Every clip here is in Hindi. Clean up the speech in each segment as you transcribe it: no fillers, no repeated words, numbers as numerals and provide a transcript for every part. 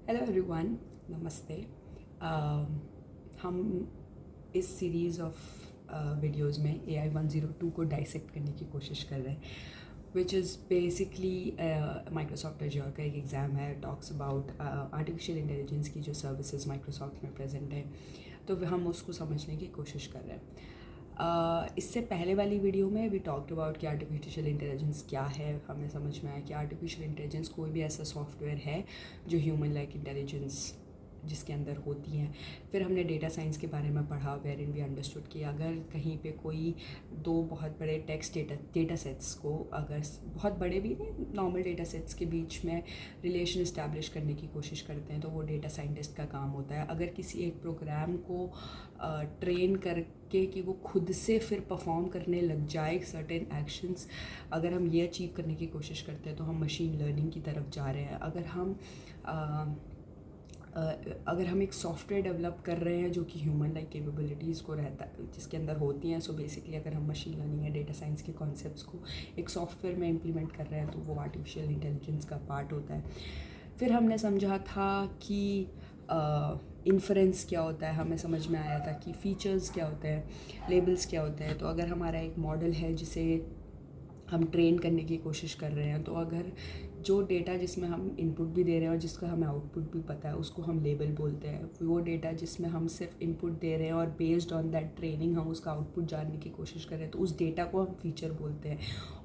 हेलो एवरीवन, नमस्ते। हम इस सीरीज़ ऑफ वीडियोज़ में AI 102 को डाइसेक्ट करने की कोशिश कर रहे हैं, which is basically Microsoft azure का एक एग्ज़ाम है। टॉक्स अबाउट आर्टिफिशियल इंटेलिजेंस की जो सर्विसेज माइक्रोसॉफ्ट में प्रेजेंट है, तो हम उसको समझने की कोशिश कर रहे हैं। इससे पहले वाली वीडियो में वी टॉक्ड अबाउट कि आर्टिफिशियल इंटेलिजेंस क्या है। हमें समझ में आया कि आर्टिफिशियल इंटेलिजेंस कोई भी ऐसा सॉफ्टवेयर है जो ह्यूमन लाइक इंटेलिजेंस जिसके अंदर होती हैं। फिर हमने डेटा साइंस के बारे में पढ़ा, वेर इन वी अंडरस्टूड कि अगर कहीं पे कोई दो बहुत बड़े टेक्स्ट डेटा सेट्स को, अगर बहुत बड़े भी नहीं, नॉर्मल डेटा सेट्स के बीच में रिलेशन इस्टेब्लिश करने की कोशिश करते हैं, तो वो डेटा साइंटिस्ट का काम होता है। अगर किसी एक प्रोग्राम को ट्रेन करके कि वो खुद से फिर परफॉर्म करने लग जाए सर्टेन एक्शंस, अगर हम ये अचीव करने की कोशिश करते हैं तो हम मशीन लर्निंग की तरफ जा रहे हैं। अगर हम एक सॉफ्टवेयर डेवलप कर रहे हैं जो कि ह्यूमन लाइक कैपेबिलिटीज़ को रहता है, जिसके अंदर होती हैं, सो बेसिकली अगर हम मशीन लर्निंग या डेटा साइंस के कॉन्सेप्ट्स को एक सॉफ्टवेयर में इम्प्लीमेंट कर रहे हैं तो वो आर्टिफिशियल इंटेलिजेंस का पार्ट होता है। फिर हमने समझा था कि इन्फ्रेंस क्या होता है, हमें समझ में आया था कि फ़ीचर्स क्या होते हैं, लेबल्स क्या होते हैं। तो अगर हमारा एक मॉडल है जिसे हम ट्रेन करने की कोशिश कर रहे हैं, तो अगर जो डेटा जिसमें हम इनपुट भी दे रहे हैं और जिसका हमें आउटपुट भी पता है, उसको हम लेबल बोलते हैं। वो डेटा जिसमें हम सिर्फ इनपुट दे रहे हैं और बेस्ड ऑन दैट ट्रेनिंग हम उसका आउटपुट जानने की कोशिश कर रहे हैं, तो उस डेटा को हम फीचर बोलते हैं।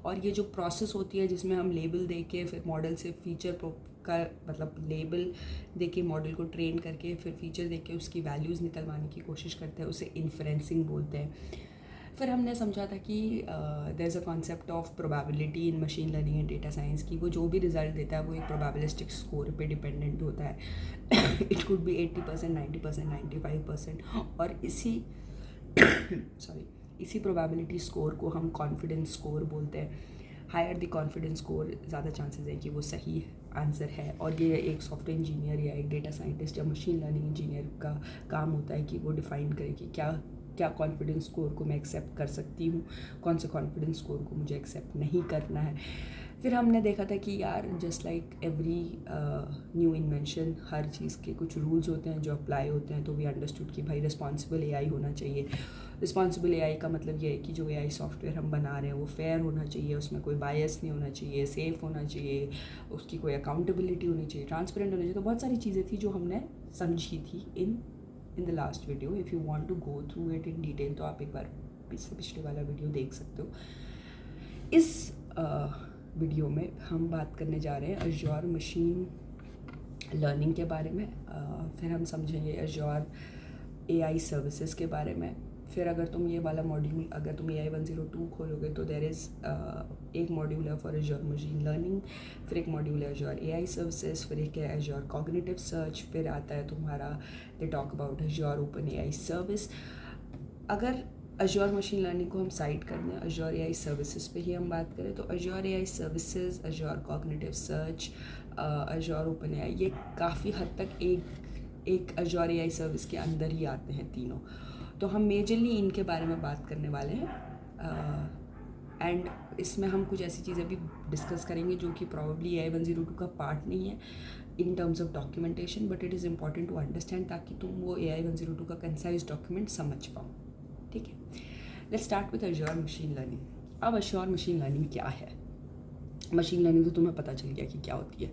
और ये जो प्रोसेस होती है जिसमें हम लेबल दे के फिर मॉडल से फीचर का मतलब लेबल दे के मॉडल को ट्रेन करके फिर फीचर दे के उसकी वैल्यूज़ निकलवाने की कोशिश करते हैं, उसे इन्फ्रेंसिंग बोलते हैं। फिर हमने समझा था कि there is a concept of probability in machine learning and data science की वो जो भी रिजल्ट देता है वो एक प्रोबेबिलिस्टिक स्कोर पे डिपेंडेंट होता है। It could be 80%, 90%, 95%। और इसी प्रोबेबिलिटी स्कोर को हम कॉन्फिडेंस स्कोर बोलते हैं। हायर द कॉन्फिडेंस स्कोर, ज़्यादा चांसेस है कि वो सही आंसर है। और ये एक सॉफ्टवेयर इंजीनियर या एक डेटा साइंटिस्ट या मशीन लर्निंग इंजीनियर का काम होता है कि वो डिफ़ाइन करे कि क्या कॉन्फिडेंस स्कोर को मैं एक्सेप्ट कर सकती हूँ, कौन से कॉन्फिडेंस स्कोर को मुझे एक्सेप्ट नहीं करना है। फिर हमने देखा था कि यार just like every new invention, हर चीज़ के कुछ रूल्स होते हैं जो अप्लाई होते हैं। तो वी अंडरस्टूड कि भाई रिस्पॉन्सिबल AI होना चाहिए। रिस्पॉन्सिबल AI का मतलब ये है कि जो AI सॉफ्टवेयर हम बना रहे हैं वो फेयर होना चाहिए, उसमें कोई बायस नहीं होना चाहिए, सेफ़ होना चाहिए, उसकी कोई अकाउंटेबिलिटी होनी चाहिए, ट्रांसपेरेंट होना चाहिए। तो बहुत सारी चीज़ें थी जो हमने समझी थी in the last video. If you want to go through it in detail तो आप एक बार पिछले वाला वीडियो देख सकते हो। इस वीडियो में हम बात करने जा रहे हैं एज्योर मशीन लर्निंग के बारे में। फिर हम समझेंगे एज्योर AI सर्विसेज के बारे में। फिर अगर तुम ये वाला मॉड्यूल, अगर तुम AI 102 खोलोगे तो देयर इज़ एक मॉड्यूल है फॉर एज्योर मशीन लर्निंग, फिर एक मॉड्यूल है एज्योर AI सर्विसेज, फिर एक है एज्योर कॉग्निटिव सर्च, फिर आता है तुम्हारा they talk about azure open AI service. अगर एज्योर मशीन लर्निंग को हम साइड कर दें, एज्योर AI सर्विसेज पे ही हम बात करें, तो azure AI services, azure cognitive search, azure open AI, ये काफ़ी हद तक एक एज्योर AI सर्विस के अंदर ही आते हैं तीनों। तो हम मेजरली इनके बारे में बात करने वाले हैं। एंड इसमें हम कुछ ऐसी चीज़ें भी डिस्कस करेंगे जो कि प्रॉब्ली AI 102 का पार्ट नहीं है in terms of documentation, but it is important to understand ताकि तुम वो AI 102 का कंसाइज डॉक्यूमेंट समझ पाओ। ठीक है, let's start with azure machine learning. अब एज्योर मशीन लर्निंग क्या है? मशीन लर्निंग तो तुम्हें पता चल गया कि क्या होती है।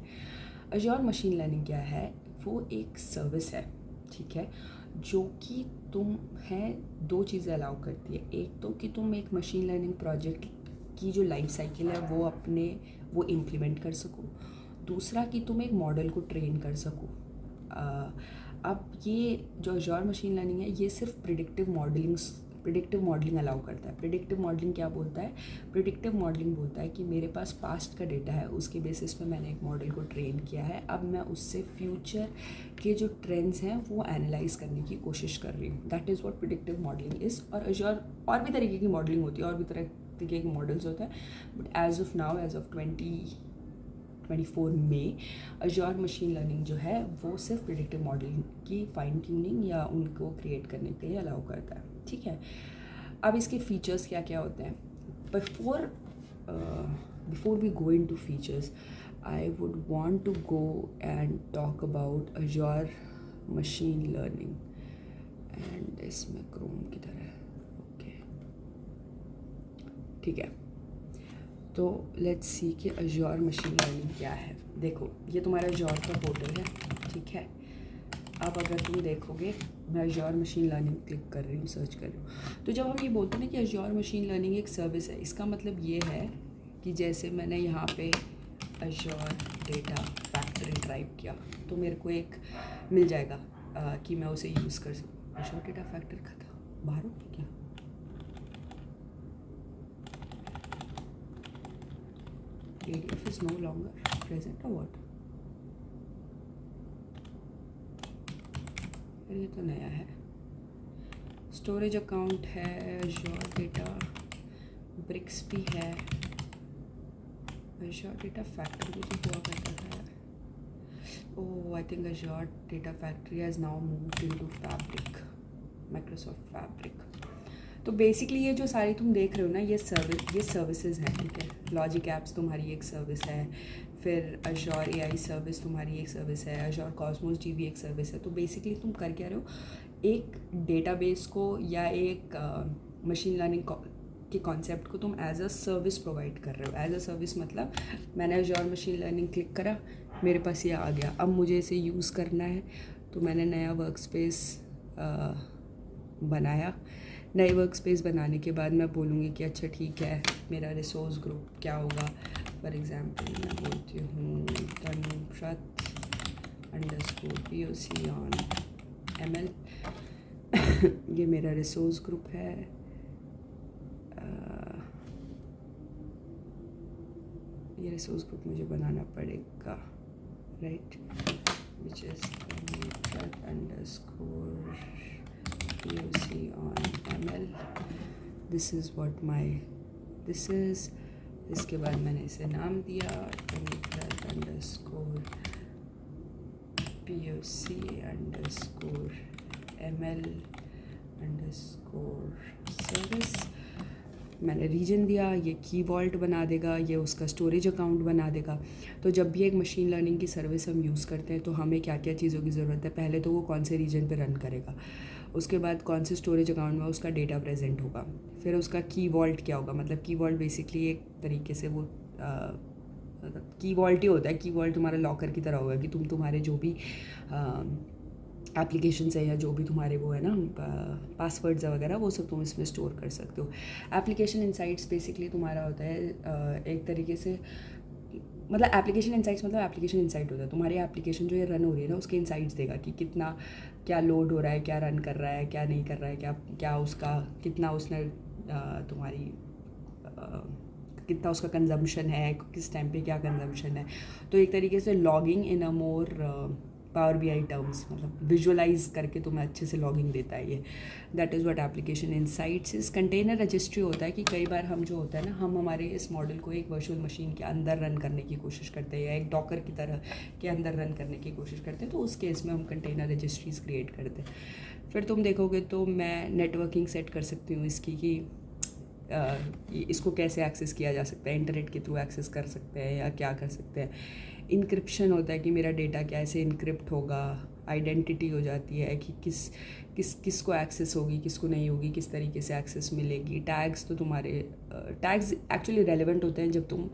एज्योर मशीन लर्निंग क्या है? वो एक सर्विस है, ठीक है, जो कि दो चीज़ें अलाउ करती है। एक तो कि तुम एक मशीन लर्निंग प्रोजेक्ट की जो लाइफ साइकिल है वो इम्प्लीमेंट कर सको। दूसरा कि तुम एक मॉडल को ट्रेन कर सको। अब ये जो एज्योर मशीन लर्निंग है ये सिर्फ प्रिडिक्टिव मॉडलिंग अलाउ करता है। प्रिडिक्टिव मॉडलिंग क्या बोलता है? प्रिडिक्टिव मॉडलिंग बोलता है कि मेरे पास पास्ट का डेटा है, उसके बेसिस पे मैंने एक मॉडल को ट्रेन किया है, अब मैं उससे फ्यूचर के जो ट्रेंड्स हैं वो एनालाइज करने की कोशिश कर रही हूँ। That is what predictive modelling is. और एज्योर और भी तरीके की मॉडलिंग होती है, और भी तरह के मॉडल्स होते हैं, but as of now, as of 2024 में एज्योर मशीन लर्निंग जो है वो सिर्फ प्रिडिक्टिव मॉडलिंग की फाइन ट्यूनिंग या उनको क्रिएट करने के लिए अलाउ करता है। ठीक है, अब इसके फीचर्स क्या क्या होते हैं? Before we go into features, I would want to go and talk about Azure machine learning. And इसमें क्रोम किधर है? ओके ठीक है, तो लेट्स सी कि Azure मशीन लर्निंग क्या है। देखो ये तुम्हारा Azure का पोर्टल है, ठीक है। अब अगर तुम देखोगे, मैं Azure मशीन लर्निंग क्लिक कर रही हूँ, सर्च कर रही हूँ, तो जब हम ये बोलते हैं ना कि Azure मशीन लर्निंग एक सर्विस है, इसका मतलब ये है कि जैसे मैंने यहाँ पे Azure डेटा फैक्ट्री टाइप किया तो मेरे को एक मिल जाएगा कि मैं उसे यूज़ कर सकूँ। Azure डेटा फैक्ट्री का था बाहर हो क्या? ADF is no longer present or what? ये तो नया है। स्टोरेज अकाउंट है, Azure डेटा ब्रिक्स भी है, Azure डेटा फैक्ट्री भी तो हुआ करता था यार। Oh I think Azure data factory has now moved into fabric, Microsoft fabric. तो बेसिकली ये जो सारी तुम देख रहे हो ना, ये सर्विसेज हैं, ठीक है। लॉजिक एप्स तुम्हारी एक सर्विस है, फिर Azure AI सर्विस तुम्हारी एक सर्विस है, Azure Cosmos DB एक सर्विस है। तो बेसिकली तुम कर क्या रहे हो, एक डेटाबेस को या एक मशीन लर्निंग के कॉन्सेप्ट को तुम एज अ सर्विस प्रोवाइड कर रहे हो। एज अ सर्विस मतलब मैंने Azure मशीन लर्निंग क्लिक करा, मेरे पास ये आ गया, अब मुझे इसे यूज़ करना है, तो मैंने नया वर्क स्पेस बनाया। नई वर्क स्पेस बनाने के बाद मैं बोलूँगी कि अच्छा ठीक है, मेरा रिसोर्स ग्रुप क्या होगा। फॉर एग्ज़ाम्पल मैं बोलती हूँ तनुप्रात _POC ऑन ML ये मेरा रिसोर्स ग्रुप है। ये रिसोर्स ग्रुप मुझे बनाना पड़ेगा, right, which is Tanuprat _POC on ML। This is what my this is. इसके बाद मैंने इसे नाम दिया तनुप्रात _POC _ML _service। मैंने रीजन दिया, ये की वॉल्ट बना देगा, ये उसका स्टोरेज अकाउंट बना देगा। तो जब भी एक मशीन लर्निंग की सर्विस हम यूज़ करते हैं तो हमें क्या क्या चीज़ों की ज़रूरत है। पहले तो वो कौन से रीजन पे रन करेगा, उसके बाद कौन से स्टोरेज अकाउंट में उसका डेटा प्रेजेंट होगा, फिर उसका की वॉल्ट क्या होगा। मतलब की वॉल्ट बेसिकली एक तरीके से वो की वॉल्ट ही होता है। की वॉल्ट तुम्हारा लॉकर की तरह होगा कि तुम्हारे जो भी एप्लीकेशंस है या जो भी तुम्हारे वो है ना पासवर्ड्स वगैरह, वो सब तुम इसमें स्टोर कर सकते हो। एप्लीकेशन इनसाइट्स बेसिकली तुम्हारा होता है एक तरीके से, मतलब एप्लीकेशन इनसाइट्स मतलब एप्लीकेशन इनसाइट होता है तुम्हारी एप्लीकेशन जो ये रन हो रही है ना, उसके इनसाइट्स देगा कि कितना क्या लोड हो रहा है, क्या रन कर रहा है, क्या नहीं कर रहा है, क्या उसका कितना उसने तुम्हारी कितना उसका कंजम्पशन है, किस टाइम पे क्या कंजम्पशन है। तो एक तरीके से logging in a more power BI terms, मतलब विजुअलाइज करके तुम्हें अच्छे से लॉगिंग देता है ये। That is what application insights is. Container registry होता है कि कई बार हम जो होता है ना, हम हमारे इस मॉडल को एक वर्चुअल मशीन के अंदर रन करने की कोशिश करते हैं या एक डॉकर की तरह के अंदर रन करने की कोशिश करते हैं, तो उस केस में हम कंटेनर रजिस्ट्रीज क्रिएट करते हैं। फिर तुम देखोगे तो मैं नेटवर्किंग सेट कर सकती हूँ इसकी कि इसको कैसे एक्सेस किया जा सकता है, इंटरनेट के थ्रू एक्सेस कर सकते हैं या क्या कर सकते हैं। इनक्रिप्शन होता है कि मेरा डेटा कैसे इनक्रिप्ट होगा, आइडेंटिटी हो जाती है कि किसको एक्सेस होगी, किसको नहीं होगी, किस तरीके से एक्सेस मिलेगी। टैग्स तो तुम्हारे टैग्स एक्चुअली रेलेवेंट होते हैं जब तुम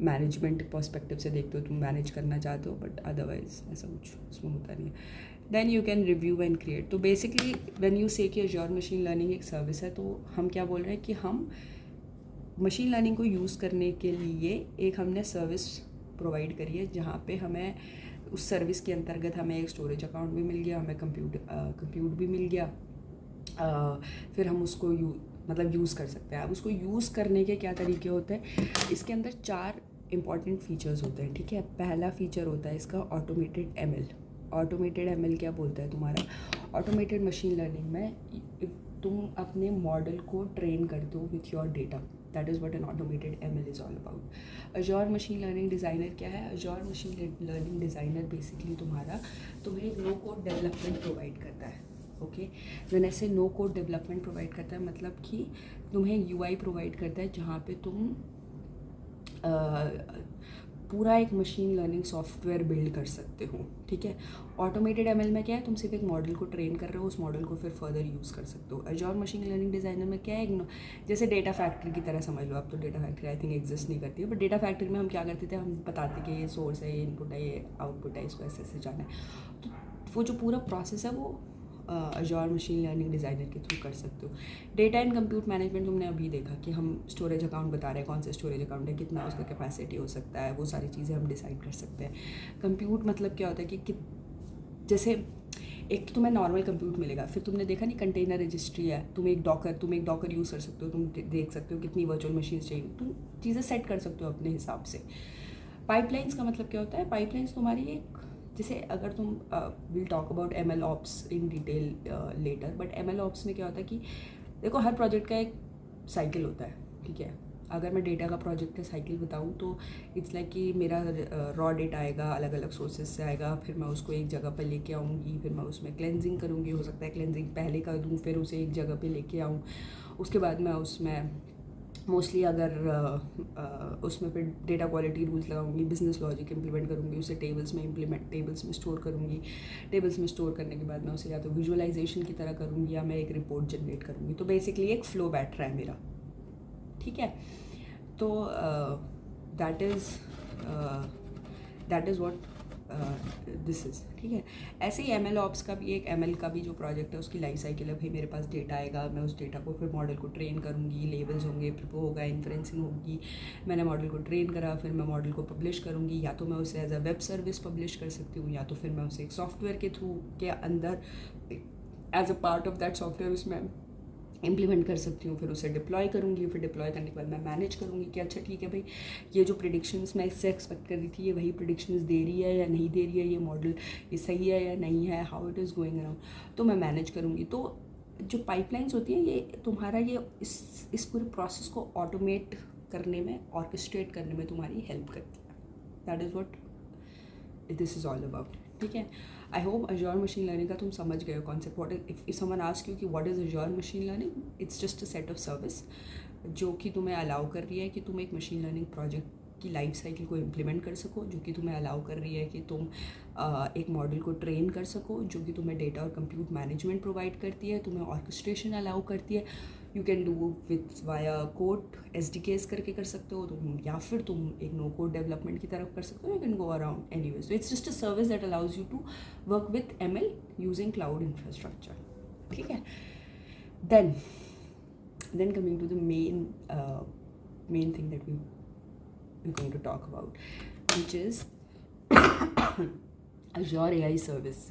मैनेजमेंट पर्सपेक्टिव से देखते हो, तुम मैनेज करना चाहते हो, बट अदरवाइज ऐसा कुछ उसमें होता नहीं है। Then you can review and create. तो बेसिकली व्हेन यू से कि Azure मशीन लर्निंग एक सर्विस है, तो हम क्या बोल रहे हैं कि हम मशीन लर्निंग को यूज़ करने के लिए एक हमने सर्विस प्रोवाइड करी है, जहाँ पे हमें उस सर्विस के अंतर्गत हमें एक स्टोरेज अकाउंट भी मिल गया, हमें कंप्यूट भी मिल गया, फिर हम उसको मतलब यूज़ कर सकते हैं। अब उसको यूज़ करने के क्या तरीके होते हैं, इसके अंदर 4 इंपॉर्टेंट फीचर्स होते हैं, ठीक है। पहला फीचर होता है इसका ऑटोमेटेड ML। ऑटोमेटेड ML क्या बोलता है तुम्हारा, ऑटोमेटेड मशीन लर्निंग में तुम अपने मॉडल को ट्रेन करते हो with your data. That is what an automated ML is all about. Azure machine learning designer क्या है, Azure machine learning designer basically तुम्हें एक नो कोड डेवलपमेंट प्रोवाइड करता है। ओके, व्हेन ऐसे नो कोड डेवलपमेंट प्रोवाइड करता है मतलब कि तुम्हें UI प्रोवाइड करता है जहाँ पे तुम पूरा एक मशीन लर्निंग सॉफ्टवेयर बिल्ड कर सकते हो, ठीक है। ऑटोमेटेड एमएल में क्या है, तुम सिर्फ एक मॉडल को ट्रेन कर रहे हो, उस मॉडल को फिर फर्दर यूज़ कर सकते हो। अज़ूर मशीन लर्निंग डिज़ाइनर में क्या है, जैसे डेटा फैक्ट्री की तरह समझ लो आप, तो data factory I think exist नहीं करती है, बट डेटा फैक्ट्री में हम क्या करते थे, हम बताते कि ये सोर्स है, ये इनपुट है, ये आउटपुट है, इसको ऐसे ऐसे जाना है। तो वो जो पूरा प्रोसेस है वो अज़ूर मशीन लर्निंग डिज़ाइनर के थ्रू कर सकते हो। डेटा एंड कंप्यूट मैनेजमेंट तुमने अभी देखा कि हम स्टोरेज अकाउंट बता रहे हैं, कौन सा स्टोरेज अकाउंट है, कितना उसका कैपेसिटी हो सकता है, वो सारी चीज़ें हम डिसाइड कर सकते हैं। कंप्यूट मतलब क्या होता है कि जैसे एक तो तुम्हें नॉर्मल कंप्यूट मिलेगा, फिर तुमने देखा नहीं कंटेनर रजिस्ट्री है, तुम एक डॉकर यूज़ कर सकते हो, तुम देख सकते हो कितनी वर्चुअल मशीन चाहिए, तुम चीज़ें सेट कर सकते हो अपने हिसाब से। पाइपलाइंस का मतलब क्या होता है, पाइपलाइंस तुम्हारी एक, जैसे अगर तुम will talk about ML ops in detail letter, but ML ops में क्या होता है कि देखो हर प्रोजेक्ट का एक साइकिल होता है, ठीक है। अगर मैं डेटा का प्रोजेक्ट का साइकिल बताऊँ तो इट्स लाइक कि मेरा रॉ डेटा आएगा, अलग अलग सोर्सेज से आएगा, फिर मैं उसको एक जगह पर लेके आऊँगी, फिर मैं उसमें क्लेंजिंग करूँगी, हो सकता है क्लेंजिंग पहले कर दूँ, फिर उसे एक जगह पे लेके आऊँ, उसके बाद मैं उसमें मोस्टली अगर उसमें फिर डेटा क्वालिटी रूल्स लगाऊंगी, बिजनेस लॉजिक इंप्लीमेंट करूँगी, उसे टेबल्स में स्टोर करूँगी, टेबल्स में स्टोर करने के बाद मैं उसे या तो विजुअलाइजेशन की तरह करूँगी या मैं एक रिपोर्ट जनरेट करूँगी। तो बेसिकली एक फ्लो बैठ रहा है मेरा, ठीक है। तो that is what this is, ठीक है। ऐसे ही एमएल ऑप्स का भी, एक एमएल का भी जो प्रोजेक्ट है उसकी लाइफ साइकिल है, भाई मेरे पास डेटा आएगा, मैं उस डेटा को फिर मॉडल को ट्रेन करूँगी, लेबल्स होंगे, फिर वो होगा, इन्फ्रेंसिंग होगी, मैंने मॉडल को ट्रेन करा, फिर मैं मॉडल को पब्लिश करूँगी, या तो मैं उसे as a web service publish कर सकती हूँ, या तो फिर मैं उसे एक सॉफ्टवेयर के थ्रू के अंदर as a part of that software उसमें इम्प्लीमेंट कर सकती हूँ, फिर उसे डिप्लॉय करूँगी, फिर डिप्लॉय करने के बाद मैं मैनेज करूँगी कि अच्छा ठीक है भाई, ये जो प्रेडिक्शंस मैं इससे एक्सपेक्ट कर रही थी, ये वही प्रेडिक्शंस दे रही है या नहीं दे रही है, ये मॉडल ये सही है या नहीं है, how it is going around, तो मैं मैनेज करूँगी। तो जो पाइपलाइंस होती हैं ये तुम्हारा ये इस पूरे प्रोसेस को ऑटोमेट करने में, ऑर्केस्ट्रेट करने में तुम्हारी हेल्प करती है। That is what this is all about, ठीक है। I hope Azure machine learning का तुम समझ गए हो concept. What is if someone ask you कि what is Azure machine learning, it's just a set of service जो कि तुम्हें अलाउ कर रही है कि तुम एक मशीन लर्निंग प्रोजेक्ट की लाइफ साइकिल को इम्प्लीमेंट कर सको, जो कि तुम्हें अलाउ कर रही है कि तुम एक मॉडल को ट्रेन कर सको, जो कि तुम्हें डेटा और कंप्यूट मैनेजमेंट प्रोवाइड करती है, तुम्हें ऑर्केस्ट्रेशन अलाउ करती है। You can do with via code SDKs करके कर सकते हो तुम, या फिर तुम एक नो कोड डेवलपमेंट की तरफ कर सकते हो, you can go around anyways. So it's just a service that allows you to work with ML using cloud infrastructure, ठीक है। then coming to the main thing that we're going to talk about, which is Azure AI service.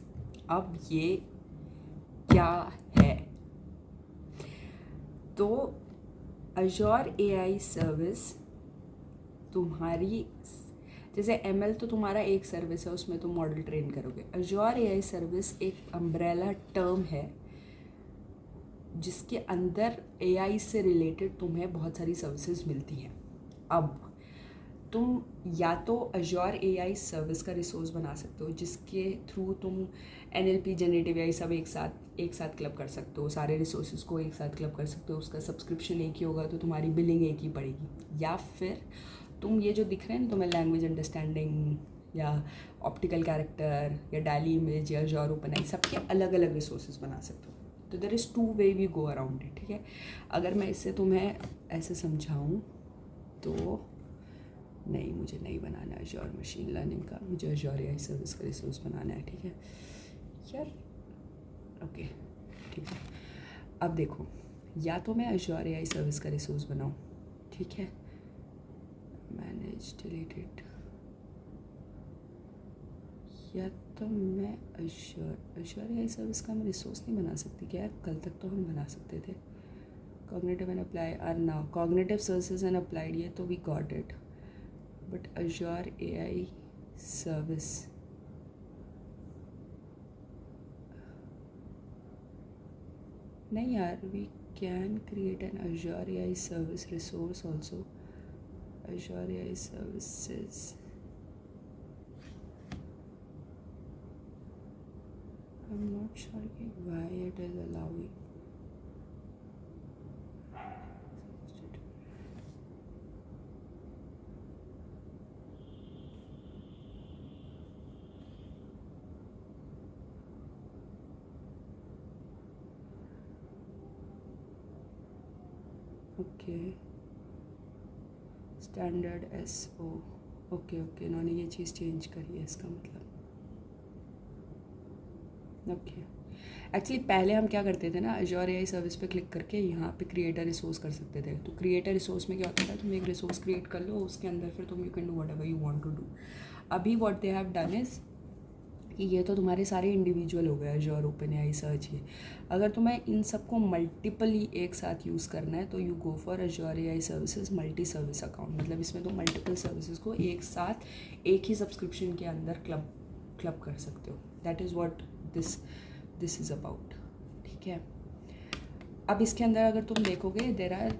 अब ये क्या है? तो Azure AI सर्विस तुम्हारी, जैसे ML तो तुम्हारा एक सर्विस है, उसमें तुम मॉडल ट्रेन करोगे। Azure AI सर्विस एक अम्ब्रेला टर्म है जिसके अंदर AI से रिलेटेड तुम्हें बहुत सारी सर्विसेज मिलती हैं। अब तुम या तो Azure AI सर्विस का रिसोर्स बना सकते हो, जिसके थ्रू तुम NLP जनरेटिव AI सब एक साथ क्लब कर सकते हो, सारे रिसोर्सेज को एक साथ क्लब कर सकते हो, उसका सब्सक्रिप्शन एक ही होगा, तो तुम्हारी बिलिंग एक ही पड़ेगी। या फिर तुम ये जो दिख रहे हैं तुम्हें लैंग्वेज अंडरस्टैंडिंग या ऑप्टिकल कैरेक्टर या डाली इमेज या Azure OpenAI सबके अलग अलग रिसोर्सेज बना सकते हो। तो there is 2 way we go around it, ठीक है। अगर मैं इससे तुम्हें ऐसे समझाऊँ तो नहीं, मुझे नहीं बनाना है Azure मशीन लर्निंग का, मुझे Azure AI सर्विस का रिसोर्स बनाना है, ठीक है यार। ओके ठीक है, अब देखो, या तो मैं Azure AI सर्विस का रिसोर्स बनाऊँ, ठीक है, मैनेज डिलीटेड, या तो मैं Azure AI सर्विस का मैं रिसोर्स नहीं बना सकती क्या यार? कल तक तो हम बना सकते थे। Cognitive and apply are now cognitive services and applied, ये तो we got it, but Azure AI service नहीं यार, we can create an Azure AI service resource also. Azure AI services, I'm not sure why it is allowing. Okay, standard SO, okay okay, इन्होंने ये चीज़ चेंज करी है इसका मतलब। ओके, एक्चुअली पहले हम क्या करते थे ना, अज़ूर AI सर्विस पे क्लिक करके यहाँ पे क्रिएट अ रिसोर्स कर सकते थे। तो क्रिएट अ रिसोर्स में क्या होता था, तुम एक रिसोर्स क्रिएट कर लो, उसके अंदर फिर तुम you can do whatever you want to do. अभी what they have done is कि ये तो तुम्हारे सारे इंडिविजुअल हो गए अज़ूर OpenAI सर्च ये। अगर तुम्हें इन सबको मल्टीपली एक साथ यूज़ करना है तो you go for Azure AI services multi service account. मतलब इसमें तुम मल्टीपल सर्विसेज को एक साथ एक ही सब्सक्रिप्शन के अंदर क्लब कर सकते हो। That is what this is about, ठीक है। अब इसके अंदर अगर तुम देखोगे देयर आर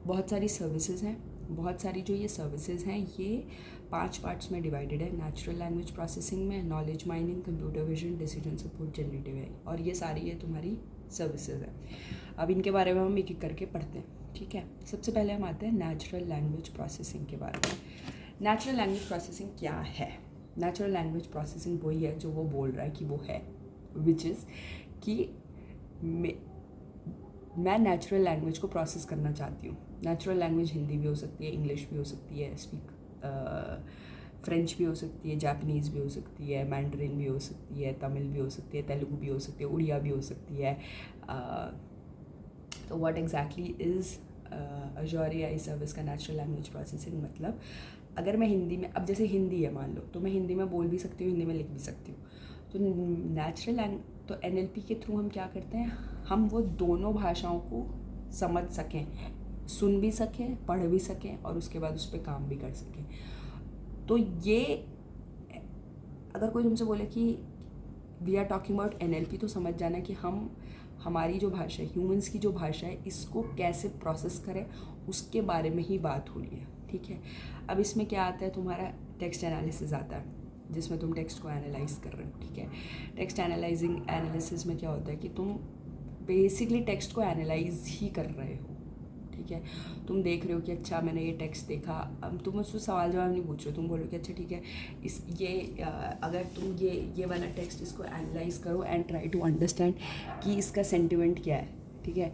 बहुत सारी सर्विसेज हैं। बहुत सारी जो ये सर्विसेज हैं ये 5 पार्ट्स में डिवाइडेड है। नेचुरल लैंग्वेज प्रोसेसिंग में, knowledge mining, computer vision, decision support, generative AI, और ये सारी ये तुम्हारी सर्विसेज है। अब इनके बारे में हम एक एक करके पढ़ते हैं, ठीक है। सबसे पहले हम आते हैं नेचुरल लैंग्वेज प्रोसेसिंग के बारे में। नेचुरल लैंग्वेज प्रोसेसिंग क्या है? नेचुरल लैंग्वेज प्रोसेसिंग वही है जो वो बोल रहा है कि वो है, विच इज़ कि मैं नेचुरल लैंग्वेज को प्रोसेस करना चाहती हूँ। नेचुरल लैंग्वेज हिंदी भी हो सकती है, इंग्लिश भी हो सकती है, फ्रेंच भी हो सकती है, जापानीज़ भी हो सकती है, मैंडरिन भी हो सकती है, तमिल भी हो सकती है, तेलुगु भी हो सकती है, उड़िया भी हो सकती है। तो what exactly is Azure AI service का नेचुरल लैंग्वेज प्रोसेसिंग मतलब, अगर मैं हिंदी में, अब जैसे हिंदी है मान लो, तो मैं हिंदी में बोल भी सकती हूँ, हिंदी में लिख भी सकती हूँ। तो नेचुरल तो NLP के थ्रू हम क्या करते हैं, हम वो दोनों भाषाओं को समझ सकें, सुन भी सकें, पढ़ भी सकें, और उसके बाद उस पर काम भी कर सकें। तो ये अगर कोई तुमसे बोले कि we are talking about NLP, तो समझ जाना कि हम हमारी जो भाषा है, ह्यूमंस की जो भाषा है, इसको कैसे प्रोसेस करें उसके बारे में ही बात हो रही है, ठीक है। अब इसमें क्या आता है, तुम्हारा टेक्स्ट एनालिसिस आता है, जिसमें तुम टेक्स्ट को एनालाइज कर रहे हो, ठीक है। टेक्स्ट एनालिसिस में क्या होता है कि तुम बेसिकली टेक्स्ट को एनालाइज ही कर रहे हो, ठीक है। तुम देख रहे हो कि अच्छा मैंने ये टेक्स्ट देखा, अब तुम उससे सवाल जवाब नहीं पूछ रहे हो, तुम बोलो कि अच्छा ठीक है, अगर तुम ये वाला टेक्स्ट इसको एनालाइज करो एंड ट्राई टू अंडरस्टैंड कि इसका सेंटिमेंट क्या है, ठीक है।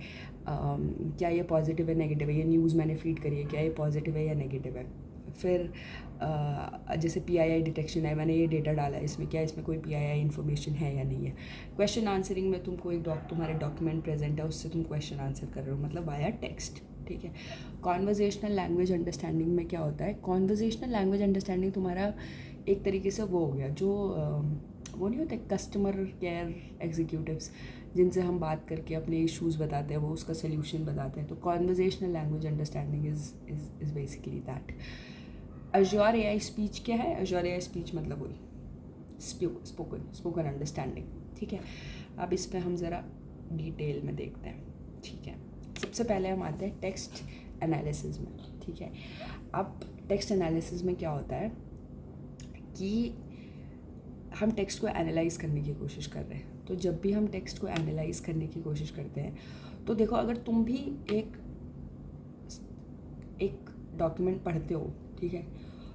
क्या ये पॉजिटिव है, नेगेटिव है, ये न्यूज़ मैंने फीड करी है, क्या ये पॉजिटिव है या नेगेटिव है। फिर जैसे PII डिटेक्शन है, मैंने ये डेटा डाला है इसमें, क्या इसमें कोई PII इन्फॉर्मेशन है या नहीं है। क्वेश्चन आंसरिंग में तुमको तुम्हारे डॉक्यूमेंट प्रेजेंट है, उससे तुम क्वेश्चन आंसर कर रहे हो, मतलब वाया टेक्स्ट, ठीक है। कॉन्वर्जेशनल लैंग्वेज अंडरस्टैंडिंग में क्या होता है, कॉन्वर्जेशनल लैंग्वेज अंडरस्टैंडिंग तुम्हारा एक तरीके से वो हो गया, जो वो नहीं होते कस्टमर केयर एग्जीक्यूटिव्स, जिनसे हम बात करके अपने इश्यूज़ बताते हैं, वो उसका सोल्यूशन बताते हैं। तो conversational language understanding is basically that. Azure AI speech क्या है? अज़ूर AI स्पीच मतलब वही स्पोकन अंडरस्टैंडिंग, ठीक है। अब इस पर हम ज़रा डिटेल में देखते हैं, ठीक है। सबसे पहले हम आते हैं टेक्स्ट एनालिसिस में, ठीक है। अब टेक्स्ट एनालिसिस में क्या होता है कि हम टेक्स्ट को एनालाइज करने की कोशिश कर रहे हैं। तो जब भी हम टेक्स्ट को एनालाइज करने की कोशिश करते हैं, तो देखो अगर तुम भी एक डॉक्यूमेंट पढ़ते हो, ठीक है,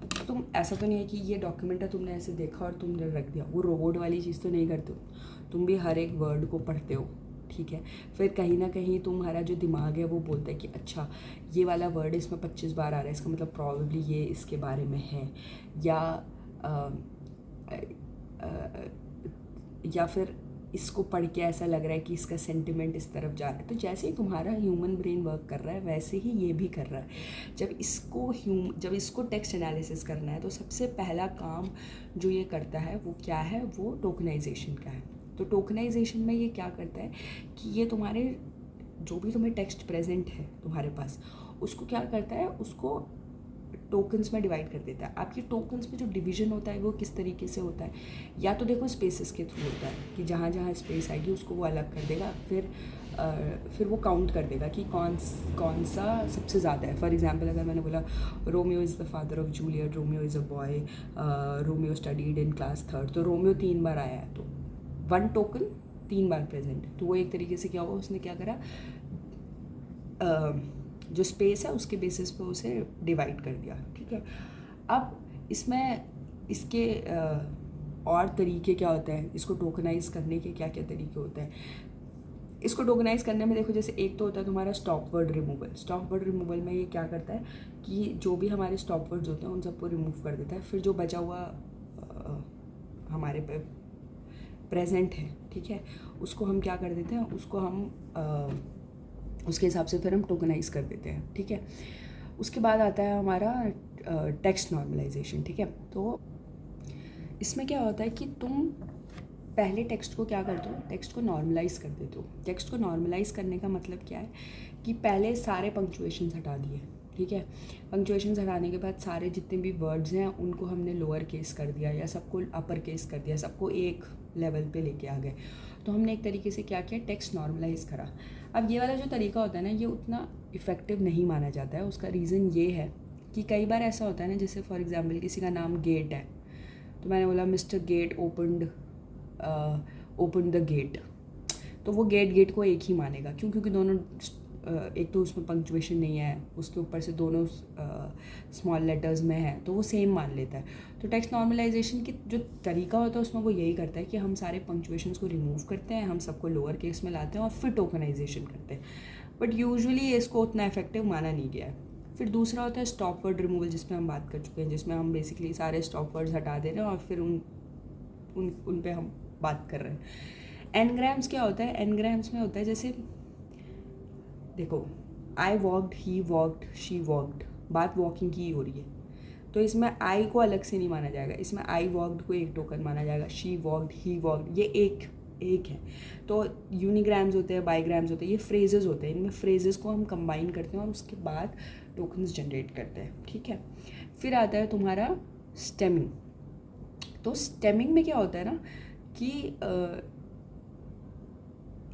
तो तुम ऐसा तो नहीं है कि ये डॉक्यूमेंट है तुमने ऐसे देखा और तुमने रख दिया, वो रोबोट वाली चीज़ तो नहीं करते हो। तुम भी हर एक वर्ड को पढ़ते हो, ठीक है। फिर कहीं ना कहीं तुम्हारा जो दिमाग है वो बोलता है कि अच्छा ये वाला वर्ड इसमें 25 बार आ रहा है, इसका मतलब प्रॉबेबली ये इसके बारे में है, या फिर इसको पढ़ के ऐसा लग रहा है कि इसका सेंटिमेंट इस तरफ जा रहा है। तो जैसे ही तुम्हारा ह्यूमन ब्रेन वर्क कर रहा है, वैसे ही ये भी कर रहा है। जब इसको टेक्स्ट एनालिसिस करना है, तो सबसे पहला काम जो ये करता है वो क्या है, वो टोकनाइजेशन का है। तो टोकनाइजेशन में ये क्या करता है कि ये तुम्हारे जो भी तुम्हें टेक्स्ट प्रेजेंट है तुम्हारे पास, उसको क्या करता है, उसको टोकन्स में डिवाइड कर देता है। आपकी टोकन्स में जो डिवीजन होता है वो किस तरीके से होता है, या तो देखो स्पेसेस के थ्रू होता है कि जहाँ जहाँ स्पेस आएगी उसको वो अलग कर देगा, फिर वो काउंट कर देगा कि कौन सा सबसे ज़्यादा है। फॉर एग्जांपल अगर मैंने बोला Romeo is the father of Juliet, Romeo is a boy, Romeo studied in class 3rd, तो रोमियो 3 बार आया है, तो 1 टोकन 3 बार प्रेजेंट है। तो वो एक तरीके से क्या हुआ, उसने क्या करा, जो स्पेस है उसके बेसिस पे उसे डिवाइड कर दिया, ठीक है। अब इसके और तरीके क्या होते हैं, इसको टोकनाइज करने के क्या क्या तरीके होते हैं। इसको टोकनाइज करने में देखो, जैसे एक तो होता है तुम्हारा stop word removal. Stop word removal में ये क्या करता है कि जो भी हमारे स्टॉप वर्ड्स होते हैं उन सबको रिमूव कर देता है। फिर जो बचा हुआ हमारे पे प्रेजेंट है, ठीक है, उसको हम क्या कर देते हैं, उसको हम उसके हिसाब से फिर हम टोकनाइज कर देते हैं, ठीक है। उसके बाद आता है हमारा टेक्स्ट नॉर्मलाइजेशन, ठीक है। तो इसमें क्या होता है कि तुम पहले टेक्स्ट को क्या करते हो, टेक्स्ट को नॉर्मलाइज कर देते हो। टेक्स्ट को नॉर्मलाइज करने का मतलब क्या है कि पहले सारे पंक्चुएशंस हटा दिए, ठीक है। पंक्चुएशंस हटाने के बाद सारे जितने भी वर्ड्स हैं उनको हमने लोअर केस कर दिया या सबको अपर केस कर दिया, सबको एक लेवल पे लेके आ गए। तो हमने एक तरीके से क्या किया, टेक्स्ट नॉर्मलाइज करा। अब ये वाला जो तरीका होता है ना, ये उतना इफ़ेक्टिव नहीं माना जाता है। उसका रीज़न ये है कि कई बार ऐसा होता है ना, जैसे फॉर एग्जांपल किसी का नाम गेट है, तो मैंने बोला mister gate open the gate, तो वो गेट को एक ही मानेगा। क्यों? क्योंकि दोनों एक तो उसमें पंक्चुएशन नहीं है, उसके ऊपर से दोनों स्मॉल लेटर्स में है, तो वो सेम मान लेता है। तो टेक्स्ट नॉर्मलाइजेशन की जो तरीका होता है उसमें वो यही करता है कि हम सारे पंक्चुएशंस को रिमूव करते हैं, हम सबको लोअर केस में लाते हैं और फिर टोकनाइजेशन करते हैं। बट यूजुअली इसको उतना इफेक्टिव माना नहीं गया है। फिर दूसरा होता है स्टॉप वर्ड रिमूवल, जिसमें हम बात कर चुके हैं, जिसमें हम बेसिकली सारे स्टॉप वर्ड्स हटा दे रहे हैं और फिर उन पे हम बात कर रहे हैं। एनग्राम्स क्या होता है, एनग्राम्स में होता है जैसे देखो, I walked, he walked, she walked, बात वॉकिंग की ही हो रही है, तो इसमें आई को अलग से नहीं माना जाएगा, इसमें आई वॉकड को एक टोकन माना जाएगा, शी वॉकड, ही वॉकड, ये एक है। तो यूनिग्राम्स होते हैं, बाईग्राम्स होते हैं, ये फ्रेजेस होते हैं, इनमें फ्रेजेस को हम कंबाइन करते हैं और उसके बाद टोकन्स जनरेट करते हैं, ठीक है। फिर आता है तुम्हारा स्टेमिंग। तो स्टेमिंग में क्या होता है ना कि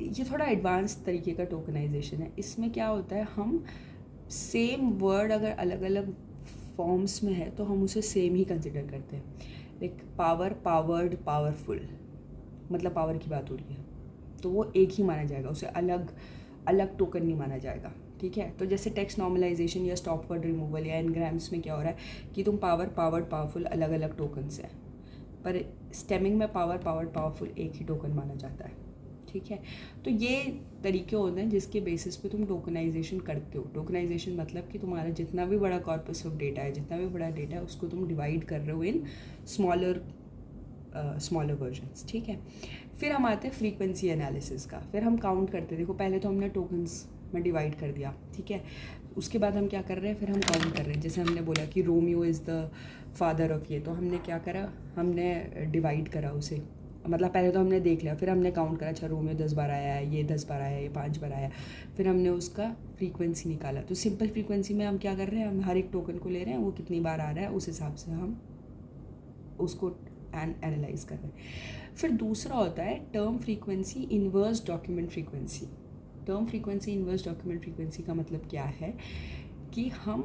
ये थोड़ा एडवांस तरीके का टोकनाइजेशन है। इसमें क्या होता है, हम सेम वर्ड अगर अलग अलग फॉर्म्स में है तो हम उसे सेम ही कंसिडर करते हैं। लाइक पावर, पावर्ड, पावरफुल, मतलब पावर की बात हो रही है तो वो एक ही माना जाएगा, उसे अलग अलग टोकन नहीं माना जाएगा, ठीक है। तो जैसे टेक्स्ट नॉर्मलाइजेशन या स्टॉप वर्ड रिमूवल या एनग्राम्स में क्या हो रहा है कि तुम पावर, पावर्ड, पावरफुल अलग अलग टोकन्स हैं, पर स्टेमिंग में पावर, पावर्ड, पावरफुल एक ही टोकन माना जाता है, ठीक है। तो ये तरीके होते हैं जिसके बेसिस पे तुम टोकनाइजेशन करते हो। टोकनाइजेशन मतलब कि तुम्हारा जितना भी बड़ा कॉर्पस ऑफ डेटा है, जितना भी बड़ा डेटा है, उसको तुम डिवाइड कर रहे हो इन स्मॉलर वर्जन्स, ठीक है। फिर हम आते हैं फ्रीक्वेंसी एनालिसिस का। फिर हम काउंट करते हैं। देखो, पहले तो हमने टोकन्स में डिवाइड कर दिया, ठीक है। उसके बाद हम क्या कर रहे हैं, फिर हम काउंट कर रहे हैं। जैसे हमने बोला कि Romeo is the father of ये, तो हमने क्या करा, हमने डिवाइड करा उसे, मतलब पहले तो हमने देख लिया, फिर हमने काउंट करा, अच्छा रोमियो 10 बार आया है, ये 10 बार आया है, ये 5 बार आया, फिर हमने उसका फ्रीक्वेंसी निकाला। तो सिंपल फ्रीक्वेंसी में हम क्या कर रहे हैं, हम हर एक टोकन को ले रहे हैं, वो कितनी बार आ रहा है उस हिसाब से हम उसको एनालाइज कर रहे हैं। फिर दूसरा होता है term frequency, inverse document frequency. Term frequency, inverse document frequency का मतलब क्या है कि हम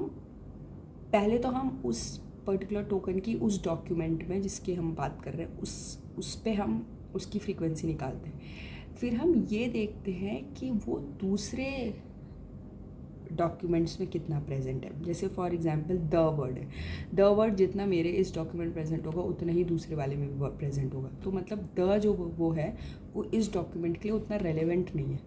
पहले तो हम उस पर्टिकुलर टोकन की उस डॉक्यूमेंट में जिसकी हम बात कर रहे हैं उस पे हम उसकी फ्रीक्वेंसी निकालते हैं। फिर हम ये देखते हैं कि वो दूसरे डॉक्यूमेंट्स में कितना प्रेजेंट है। जैसे फॉर एग्जांपल द वर्ड है, द वर्ड जितना मेरे इस डॉक्यूमेंट प्रेजेंट होगा उतना ही दूसरे वाले में भी प्रेजेंट होगा। तो मतलब द जो वो है वो इस डॉक्यूमेंट के लिए उतना रेलेवेंट नहीं है।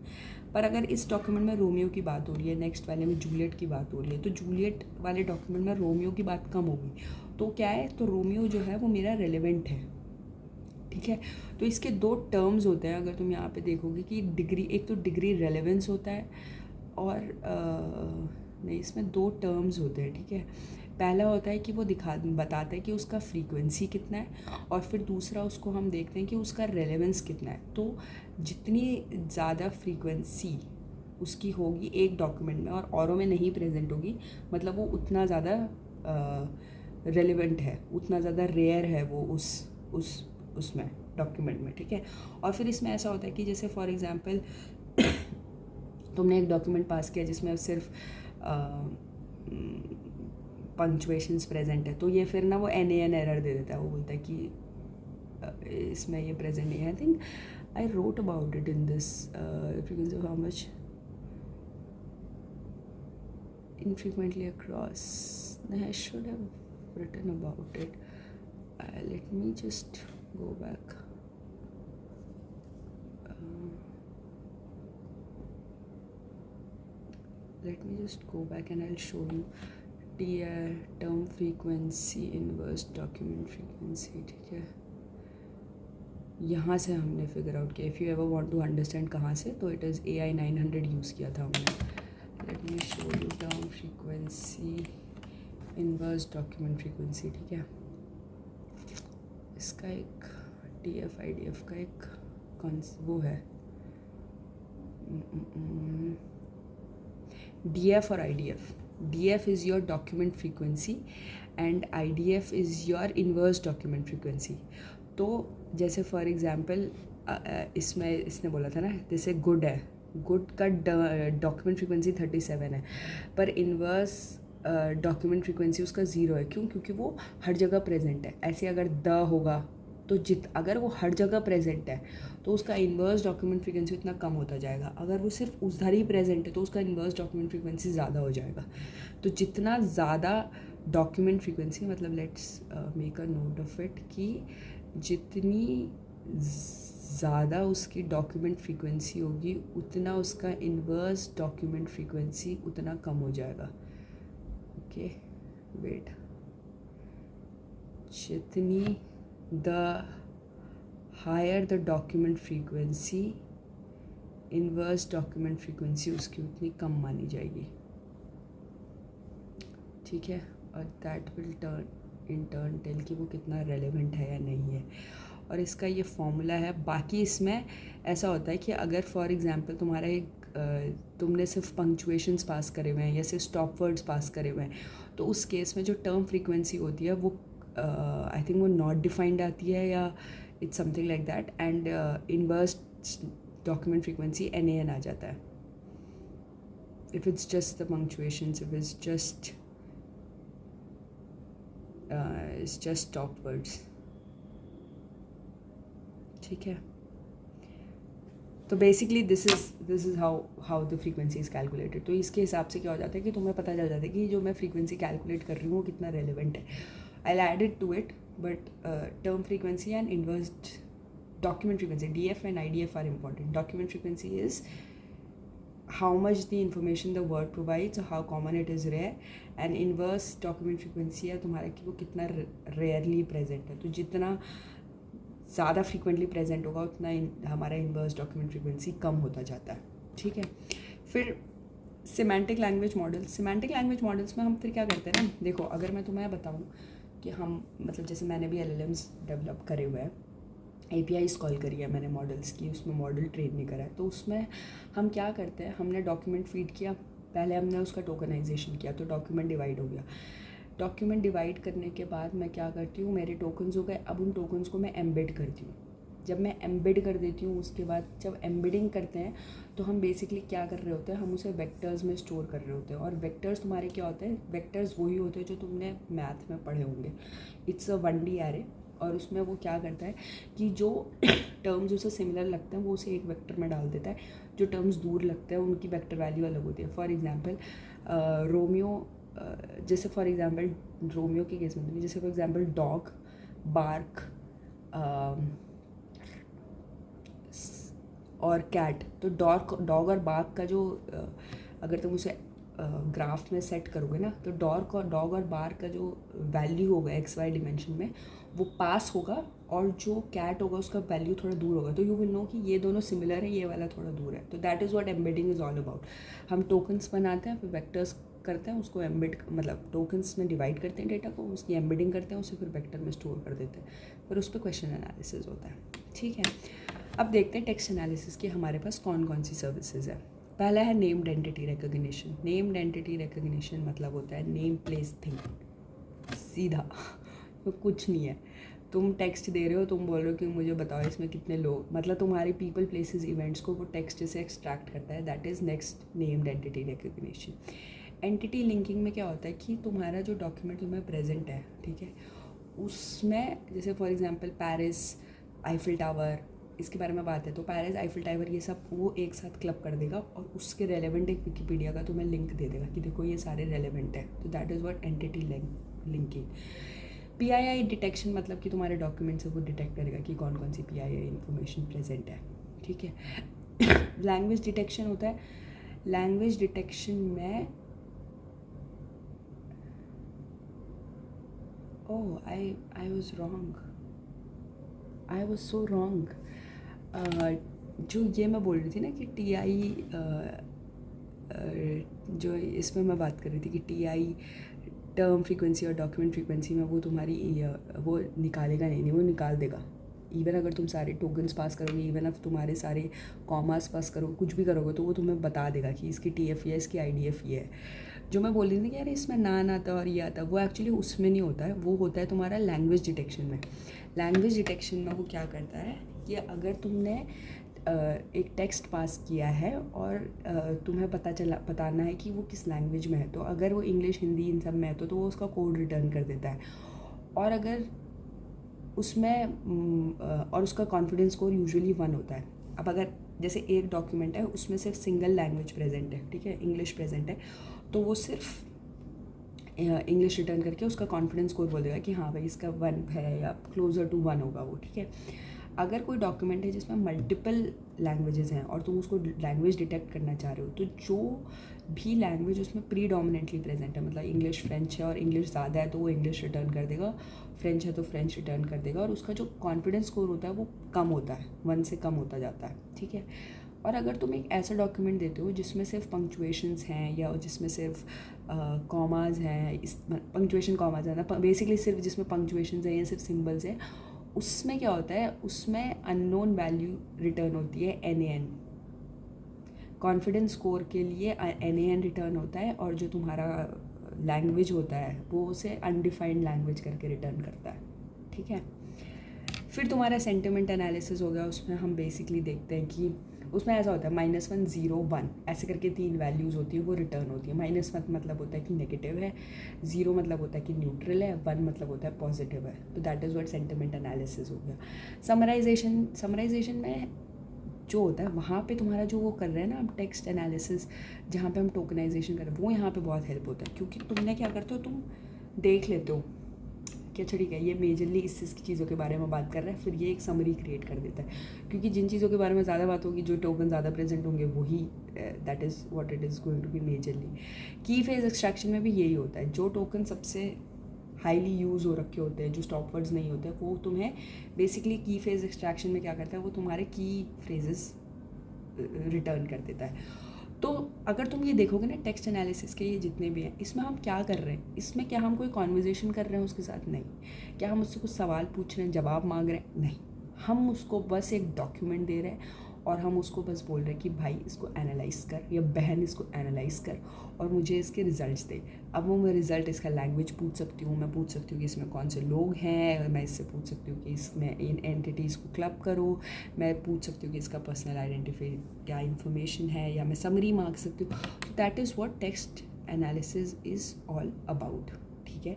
पर अगर इस डॉक्यूमेंट में रोमियो की बात हो रही है, नेक्स्ट वाले में जूलियट की बात हो रही है, तो जूलियट वाले डॉक्यूमेंट में रोमियो की बात कम होगी, तो क्या है, तो रोमियो जो है वो मेरा रेलेवेंट है, ठीक है। तो इसके दो टर्म्स होते हैं, अगर तुम यहाँ पे देखोगे कि डिग्री, एक तो डिग्री रेलेवेंस होता है और नहीं, इसमें दो टर्म्स होते हैं, ठीक है। पहला होता है कि वो बताता है कि उसका फ्रीक्वेंसी कितना है, और फिर दूसरा उसको हम देखते हैं कि उसका रेलेवेंस कितना है। तो जितनी ज़्यादा फ्रीक्वेंसी उसकी होगी एक डॉक्यूमेंट में और औरों में नहीं प्रेजेंट होगी, मतलब वो उतना ज़्यादा रेलेवेंट है, उतना ज़्यादा रेयर है वो उसमें डॉक्यूमेंट में, ठीक है। और फिर इसमें ऐसा होता है कि जैसे फॉर एग्जांपल तुमने एक डॉक्यूमेंट पास किया जिसमें सिर्फ पंक्चुएशंस प्रेजेंट है, तो ये फिर ना वो NaN एरर दे देता है। वो बोलता है कि इसमें ये प्रेजेंट नहीं है। I think I wrote about it in this frequency of how much infrequently across. I should have written about it. Let me just go back. let me just go back and I'll show you term frequency inverse document frequency. ठीक है, यहाँ से हमने फिगर आउट किया. If you ever want to understand कहाँ से, तो इट इज़ AI 900 यूज़ किया था हमने. Let me show you term frequency inverse document frequency. ठीक है, इसका एक DF IDF का एक वो है, DF और IDF. DF is your document frequency and IDF is your inverse document frequency. तो जैसे फॉर एग्ज़ाम्पल इसमें इसने बोला था ना, जैसे गुड है, गुड का डॉक्यूमेंट फ्रीक्वेंसी 37 है, पर इनवर्स डॉक्यूमेंट फ्रीक्वेंसी उसका 0 है. क्यों? क्योंकि वो हर जगह प्रेजेंट है. ऐसे अगर द होगा तो अगर वो हर जगह प्रेजेंट है तो उसका इन्वर्स डॉक्यूमेंट फ्रीक्वेंसी उतना कम होता जाएगा. अगर वो सिर्फ उधर ही प्रेजेंट है तो उसका इन्वर्स डॉक्यूमेंट फ्रीक्वेंसी ज़्यादा हो जाएगा. तो जितना ज़्यादा डॉक्यूमेंट फ्रीक्वेंसी, मतलब let's make a note of it, कि जितनी ज़्यादा उसकी डॉक्यूमेंट फ्रीक्वेंसी होगी उतना उसका इन्वर्स डॉक्यूमेंट फ्रीक्वेंसी उतना कम हो जाएगा. ओके, वेट, जितनी the higher the document frequency, inverse document frequency उसकी उतनी कम मानी जाएगी. ठीक है, और that will in turn tell कि वो कितना relevant है या नहीं है. और इसका ये फॉर्मूला है. बाकी इसमें ऐसा होता है कि अगर फॉर एग्ज़ाम्पल तुम्हारा तुमने सिर्फ पंक्चुएशंस पास करे हुए हैं या सिर्फ स्टॉप वर्ड्स पास करे हुए हैं, तो उस केस में जो टर्म फ्रीक्वेंसी होती है वो आई थिंक वो नॉट डिफाइंड आती है, या it's something like that. And inverse document frequency NaN आ जाता है if it's just the punctuations, if it's just stop words. ठीक है, तो basically this is how the frequency is calculated. तो इसके हिसाब से क्या हो जाता है कि तुम्हें पता चल जाता है कि जो मैं फ्रीक्वेंसी कैलकुलेट कर रही हूँ वो कितना रेलिवेंट है. I'll add it to it, but term frequency and inverse document frequency, DF and IDF are important. Document frequency is how much the information the word provides, or how common it is rare, and inverse document frequency है तुम्हारा कि वो कितना rarely present है. तो जितना ज़्यादा frequently present होगा उतना हमारा inverse document frequency कम होता जाता है. ठीक है, फिर semantic language models. Semantic language models में हम फिर क्या करते हैं ना, देखो अगर मैं तुम्हें बताऊँ कि हम मतलब जैसे मैंने भी LLMs डेवलप करे हुए हैं, APIs कॉल करी है मैंने मॉडल्स की, उसमें मॉडल ट्रेन नहीं करा है. तो उसमें हम क्या करते हैं, हमने डॉक्यूमेंट फीड किया, पहले हमने उसका टोकनाइजेशन किया तो डॉक्यूमेंट डिवाइड हो गया. डॉक्यूमेंट डिवाइड करने के बाद मैं क्या करती हूँ, मेरे टोकन्स हो गए, अब उन टोकन्स को मैं एम्बेड करती हूँ. जब मैं एम्बेड कर देती हूँ उसके बाद जब एम्बेडिंग करते हैं तो हम बेसिकली क्या कर रहे होते हैं, हम उसे वेक्टर्स में स्टोर कर रहे होते हैं. और वेक्टर्स तुम्हारे क्या होते हैं, वेक्टर्स वही होते हैं जो तुमने मैथ में पढ़े होंगे. इट्स अ 1D एरे, और उसमें वो क्या करता है कि जो टर्म्स उसे सिमिलर लगते हैं वो उसे एक वेक्टर में डाल देता है, जो टर्म्स दूर लगते हैं उनकी वेक्टर वैल्यू अलग होती है. फॉर एग्जांपल रोमियो, जैसे फॉर एग्जांपल रोमियो के केस में, जैसे फॉर एग्जांपल डॉग, बार्क और कैट. तो डॉग और बार्क का जो अगर तुम उसे ग्राफ में सेट करोगे ना, तो डॉग और बार्क का जो वैल्यू होगा XY डिमेंशन में वो पास होगा, और जो कैट होगा उसका वैल्यू थोड़ा दूर होगा. तो यू विल नो कि ये दोनों सिमिलर है, ये वाला थोड़ा दूर है. तो that is what embedding is all about. हम टोकन्स बनाते हैं, फिर वेक्टर्स करते हैं, उसको एम्बेड मतलब टोकन्स में डिवाइड करते हैं डेटा को, उसकी एम्बेडिंग करते हैं, उसे फिर वेक्टर में स्टोर कर देते हैं, फिर उस पर क्वेश्चन एनालिसिस होता है. ठीक है, अब देखते हैं टेक्स्ट एनालिसिस की हमारे पास कौन कौन सी सर्विसेज है. पहला है named entity recognition. Named entity recognition मतलब होता है नेम प्लेस थिंग. सीधा तो कुछ नहीं है, तुम टेक्स्ट दे रहे हो, तुम बोल रहे हो कि मुझे बताओ इसमें कितने लोग, मतलब तुम्हारी पीपल प्लेसेस इवेंट्स को वो टेक्स्ट से एक्सट्रैक्ट करता है. That is next named entity recognition. Entity linking में क्या होता है कि तुम्हारा जो डॉक्यूमेंट तुम्हें प्रेजेंट है, ठीक है, उसमें जैसे for example Paris, Eiffel tower, इसके बारे में बात है, तो पेरिस, आईफिल टावर, ये सब वो एक साथ क्लब कर देगा और उसके रेलेवेंट एक विकीपीडिया का तुम्हें लिंक दे देगा कि देखो ये सारे रेलेवेंट है. तो that is what entity linking. PII detection मतलब कि तुम्हारे डॉक्यूमेंट से वो डिटेक्ट करेगा कि कौन कौन सी PII इन्फॉर्मेशन प्रेजेंट है. ठीक है. लैंग्वेज डिटेक्शन होता है. लैंग्वेज डिटेक्शन में oh I was wrong, I was so wrong. जो ये मैं बोल रही थी ना कि TI, जो इसमें मैं बात कर रही थी कि TI टर्म फ्रीक्वेंसी और डॉक्यूमेंट फ्रीक्वेंसी में वो तुम्हारी वो निकालेगा नहीं, वो निकाल देगा। इवन अगर तुम सारे टोकन्स पास करोगे, इवन अगर तुम्हारे सारे कॉमास पास करोगे, कुछ भी करोगे, तो वो तुम्हें बता देगा कि इसकी TF ये है, इसकी IDF ये है। जो मैं बोल रही थी कि यार इसमें नान आता और ये आता, वो एक्चुअली उसमें नहीं होता है, वो होता है तुम्हारा लैंग्वेज डिटेक्शन में। लैंग्वेज डिटेक्शन में वो क्या करता है कि अगर तुमने एक टेक्स्ट पास किया है और तुम्हें बताना है कि वो किस लैंग्वेज में है, तो अगर वो इंग्लिश, हिंदी इन सब में है तो वो उसका कोड रिटर्न कर देता है। और अगर उसमें और उसका कॉन्फिडेंस स्कोर यूजुअली 1 होता है। अब अगर जैसे एक डॉक्यूमेंट है उसमें सिर्फ सिंगल लैंग्वेज प्रेजेंट है, ठीक है, इंग्लिश प्रेजेंट है, तो वो सिर्फ इंग्लिश रिटर्न करके उसका कॉन्फिडेंस स्कोर बोल देगा कि हाँ भाई इसका 1 है या क्लोजर टू 1 होगा वो, ठीक है। अगर कोई डॉक्यूमेंट है जिसमें मल्टीपल लैंग्वेजेस हैं और तुम उसको लैंग्वेज डिटेक्ट करना चाह रहे हो, तो जो भी लैंग्वेज उसमें प्रीडोमिनेंटली प्रेजेंट है, मतलब इंग्लिश, फ्रेंच है और इंग्लिश ज़्यादा है तो वो इंग्लिश रिटर्न कर देगा, फ्रेंच है तो फ्रेंच रिटर्न कर देगा, और उसका जो कॉन्फिडेंस स्कोर होता है वो कम होता है, 1 से कम होता जाता है, ठीक है। और अगर तुम एक ऐसा डॉक्यूमेंट देते हो जिसमें सिर्फ पंक्चुएशंस हैं या जिसमें सिर्फ कॉमाज हैं, इस पंक्चुएशन कॉमाज है ना, बेसिकली सिर्फ जिसमें पंक्चुएशंस हैं या सिर्फ सिंबल्स हैं, उसमें क्या होता है, उसमें अननोन वैल्यू रिटर्न होती है, NaN। कॉन्फिडेंस स्कोर के लिए NaN रिटर्न होता है, और जो तुम्हारा लैंग्वेज होता है वो उसे अनडिफाइंड लैंग्वेज करके रिटर्न करता है, ठीक है। फिर तुम्हारा सेंटिमेंट एनालिसिस हो गया, उसमें हम बेसिकली देखते हैं कि उसमें ऐसा होता है -1 0 1 ऐसे करके 3 वैल्यूज़ होती है, वो रिटर्न होती है। -1 मतलब होता है कि नेगेटिव है, 0 मतलब होता है कि न्यूट्रल है, 1 मतलब होता है पॉजिटिव है। तो that is what sentiment analysis हो गया। समराइजेशन में जो होता है वहाँ पे तुम्हारा जो वो कर रहे हैं ना हम टेक्स्ट एनालिसिस, जहाँ पे हम टोकनाइजेशन कर रहे हैं, वो यहाँ पे बहुत हेल्प होता है, क्योंकि तुमने क्या करते हो, तुम देख लेते हो कि अच्छा ठीक है ये मेजरली इस चीज़ों के बारे में बात कर रहा है, फिर ये एक समरी क्रिएट कर देता है, क्योंकि जिन चीज़ों के बारे में ज़्यादा बात होगी, जो टोकन ज़्यादा प्रेजेंट होंगे, वही that is what it is going to be majorly. Key phrase extraction में भी यही होता है, जो टोकन सबसे हाईली यूज़ हो रखे होते हैं, जो स्टॉप वर्ड्स नहीं होते, वो तुम्हें बेसिकली की फेज एक्सट्रैक्शन में क्या करता है, वो तुम्हारे की फ्रेजेस रिटर्न कर देता है। तो अगर तुम ये देखोगे ना, टेक्स्ट एनालिसिस के ये जितने भी हैं, इसमें हम क्या कर रहे हैं, इसमें क्या हम कोई कॉन्वर्जेशन कर रहे हैं उसके साथ, नहीं। क्या हम उससे कुछ सवाल पूछ रहे हैं, जवाब मांग रहे हैं, नहीं। हम उसको बस एक डॉक्यूमेंट दे रहे हैं और हम उसको बस बोल रहे हैं कि भाई इसको एनालाइज कर, या बहन इसको एनालाइज कर और मुझे इसके रिजल्ट्स दे। अब वो मैं रिज़ल्ट, इसका लैंग्वेज पूछ सकती हूँ, मैं पूछ सकती हूँ कि इसमें कौन से लोग हैं, मैं इससे पूछ सकती हूँ कि इसमें इन एंटिटीज़ को क्लब करो, मैं पूछ सकती हूँ कि इसका पर्सनल आइडेंटिफाई क्या इन्फॉर्मेशन है, या मैं समरी मांग सकती हूँ। That is what text analysis is all about, ठीक है।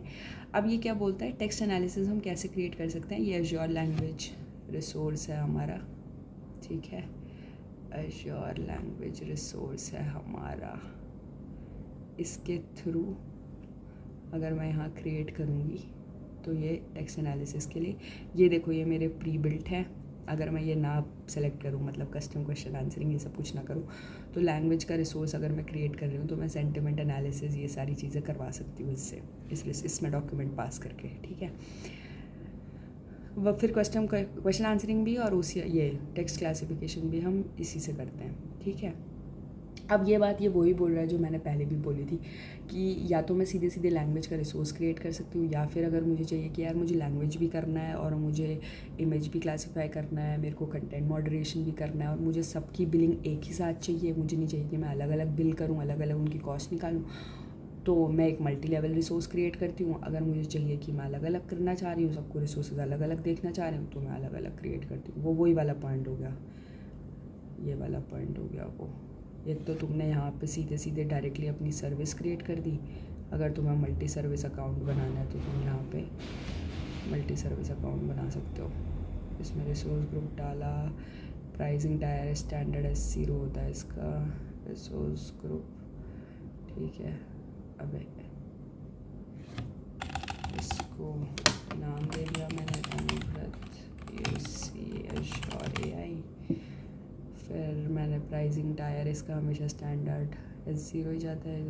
अब ये क्या बोलता है, टेक्स्ट एनालिसिस हम कैसे क्रिएट कर सकते हैं, ये एज़्योर लैंग्वेज रिसोर्स है हमारा, ठीक है, एज़्योर लैंग्वेज रिसोर्स है हमारा। इसके थ्रू अगर मैं यहाँ क्रिएट करूँगी तो ये टेक्स्ट एनालिसिस के लिए, ये देखो ये मेरे प्री बिल्ट है। अगर मैं ये ना सेलेक्ट करूँ, मतलब कस्टम क्वेश्चन आंसरिंग ये सब कुछ ना करूँ, तो लैंग्वेज का रिसोर्स अगर मैं क्रिएट कर रही हूँ तो मैं सेंटिमेंट एनालिसिस ये सारी चीज़ें करवा सकती हूँ इसमें डॉक्यूमेंट पास करके, ठीक है। वह फिर क्वेश्चन आंसरिंग भी और उसी ये टेक्स्ट क्लासिफिकेशन भी हम इसी से करते हैं, ठीक है। अब ये बात ये वही बोल रहा है जो मैंने पहले भी बोली थी कि या तो मैं सीधे सीधे लैंग्वेज का रिसोर्स क्रिएट कर सकती हूँ, या फिर अगर मुझे चाहिए कि यार मुझे लैंग्वेज भी करना है और मुझे इमेज भी क्लासीफाई करना है, मेरे को कंटेंट मॉडरेशन भी करना है, और मुझे सबकी बिलिंग एक ही साथ चाहिए, मुझे नहीं चाहिए कि मैं अलग अलग बिल करूँ, अलग अलग उनकी कॉस्ट निकालूँ, तो मैं एक मल्टी लेवल रिसोर्स क्रिएट करती हूँ। अगर मुझे चाहिए कि मैं अलग अलग करना चाह रही हूँ, सबको रिसोर्सेज अलग अलग देखना चाह रही हूँ, तो मैं अलग अलग क्रिएट करती हूँ। वही वाला पॉइंट हो गया, ये वाला पॉइंट हो गया वो। एक तो तुमने यहाँ पे सीधे सीधे डायरेक्टली अपनी सर्विस क्रिएट कर दी। अगर तुम्हें मल्टी सर्विस अकाउंट बनाना है तो तुम यहाँ पे मल्टी सर्विस अकाउंट बना सकते हो। इसमें रिसोर्स ग्रुप डाला, प्राइसिंग टायर स्टैंडर्ड S0 होता है इसका रिसोर्स ग्रुप, ठीक है। अब इसको नाम दे दिया मैंने अनुव्रत एज़्योर AI। फिर मैं बनाना है, प्राइसिंग टायर, इसका हमेशा स्टैंडर्ड S0 ही जाता है।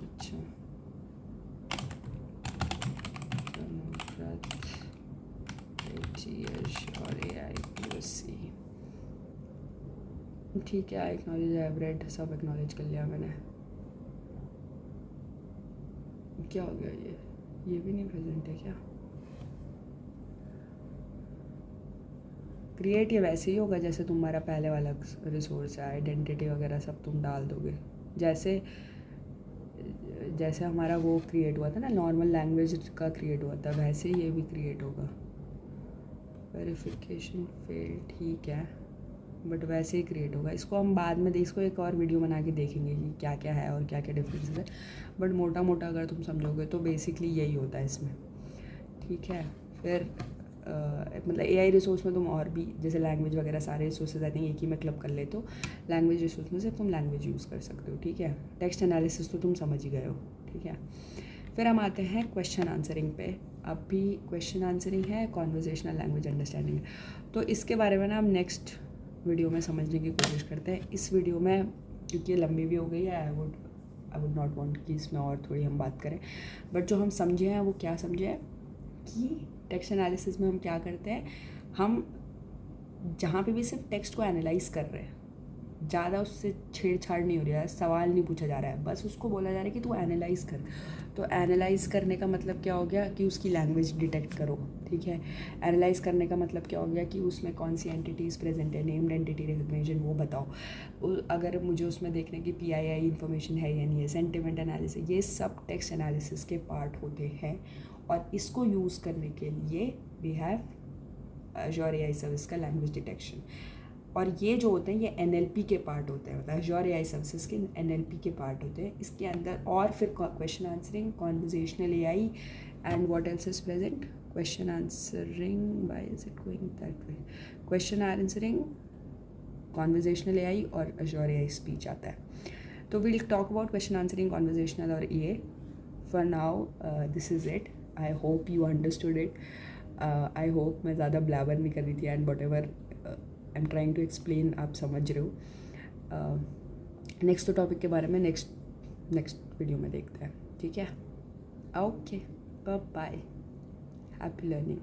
अच्छा, और AIPOC, ठीक है। I acknowledge, I have read, सब एक्नॉलेज कर लिया मैंने। क्या हो गया, ये भी नहीं प्रेजेंट है क्या? क्रिएट ये वैसे ही होगा जैसे तुम्हारा पहले वाला रिसोर्स है, आइडेंटिटी वगैरह सब तुम डाल दोगे, जैसे जैसे हमारा वो क्रिएट हुआ था ना, नॉर्मल लैंग्वेज का क्रिएट हुआ था, वैसे ही ये भी क्रिएट होगा। वेरिफिकेशन फेल, ठीक है, बट वैसे ही क्रिएट होगा। इसको हम बाद में इसको एक और वीडियो बना के देखेंगे कि क्या क्या है और क्या क्या डिफरेंसेस है, बट मोटा मोटा अगर तुम समझोगे तो बेसिकली यही होता है इसमें, ठीक है। फिर मतलब AI रिसोर्स में तुम और भी जैसे लैंग्वेज वगैरह सारे रिसोर्सेज आई थिंक एक ही में क्लब कर ले, तो लैंग्वेज रिसोर्स में सिर्फ तुम लैंग्वेज यूज़ कर सकते हो, ठीक है। टेक्स्ट एनालिसिस तो तुम समझ ही गए हो, ठीक है। फिर हम आते हैं क्वेश्चन आंसरिंग पे। अब भी क्वेश्चन आंसरिंग है, कॉन्वर्जेशनल लैंग्वेज अंडरस्टैंडिंग है, तो इसके बारे में ना हम नेक्स्ट वीडियो में समझने की कोशिश करते हैं। इस वीडियो में क्योंकि ये लंबी भी हो गई है, आई वुड नॉट वांट कि इसमें और थोड़ी हम बात करें, बट जो हम समझे हैं वो क्या समझे हैं कि टेक्स्ट एनालिसिस में हम क्या करते हैं, हम जहाँ पे भी सिर्फ टेक्स्ट को एनालाइज कर रहे हैं, ज़्यादा उससे छेड़छाड़ नहीं हो रहा है, सवाल नहीं पूछा जा रहा है, बस उसको बोला जा रहा है कि तू एनालाइज कर। तो एनालाइज करने का मतलब क्या हो गया कि उसकी लैंग्वेज डिटेक्ट करो, ठीक है। एनालाइज करने का मतलब क्या हो गया कि उसमें कौन सी एंटिटीज़ प्रेजेंट है, नेम्ड एंटिटी रिकग्निशन वो बताओ। अगर मुझे उसमें देखने की PII इन्फॉर्मेशन है या नहीं है, सेंटिमेंट एनालिसिस, ये सब टेक्स्ट एनालिसिस के पार्ट होते हैं। और इसको यूज़ करने के लिए we have Azure AI service का लैंग्वेज डिटेक्शन, और ये जो होते हैं ये NLP के पार्ट होते हैं, मतलब Azure AI सर्विसेज के NLP के पार्ट होते हैं इसके अंदर। और फिर question answering, conversational AI and what else is present, question answering, why is it going that way, question answering, conversational AI और Azure AI स्पीच आता है। तो we'll talk about question answering, conversational और EA for now. This is it, I hope you understood it. I hope मैं ज़्यादा ब्लैबर नहीं कर रही थी, and whatever I am trying to explain आप समझ रहे हो। नेक्स्ट तो टॉपिक के बारे में नेक्स्ट वीडियो में देखते हैं, ठीक है। Okay, bye, happy learning.